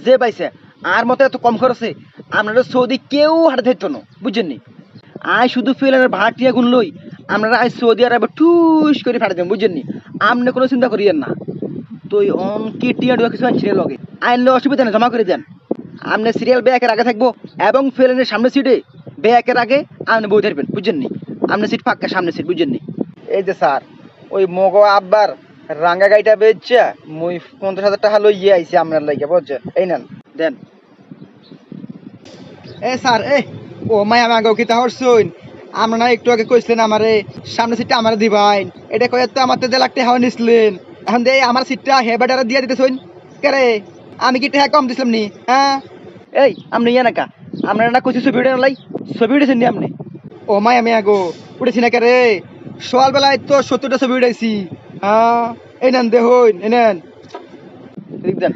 যে পাইছে আর মতো এত কম খরচে আপনারা সৌদি কেউ হাতে থাকতো না, বুঝছেন নি? আয় শুধু ফেলেনের ভাড়াটিয়া গুণ লই আপনারা আজ সৌদি আরবে ঠুস করে ফাটা দেন, বুঝছেন নি? আপনি কোনো চিন্তা করিয়েন না। তো ওই অঙ্কি টিয়া ডুয়া কিছু আনছি লগে আইনলে অসুবিধা নেই, জমা করে দেন। আপনি সিরিয়াল ব্যাকের আগে থাকবো এবং ফেলেনের সামনে সিটে ব্যাকের আগে আপনি বই থাকবেন, বুঝছেন নি? আপনার সিট ফাঁকা, সামনে সিট, বুঝছেন নি? এই যে স্যার, ওই মগো আব্বার রাঙ্গা গাড়িটা বেচছে মুই 50,000 টাকা লইয়ে আইছি আপনার লাগে, বুঝছেন? এই নেন, দেন। এ স্যার, ও মাই আমি আগে কিতা হরছুন, আমরা না একটু আগে কইছিলেন আমারে সামনে সিটটা আমার দিবাই, এটা কয়ে তো আমার 1 লাখ টাকা হাওয়া নিছিলেন। এখন দে আমার সিটটা হেবাডারে দিয়ে দিতেছুন কেরে? আমি কি টাকা কম দিছিলাম নি? হ্যাঁ এই আপনি ইয়া নাকা আপনারা না কইছি ছবি উঠে লাই, ছবি উঠেছেন নি আপনি? ও মাই আমি আগো উঠেছি না কেরে, সকাল বেলায় তো 70টা ছবি উঠাইছি। হ্যাঁ এই নেন দেখুন, এই নেন, দেন।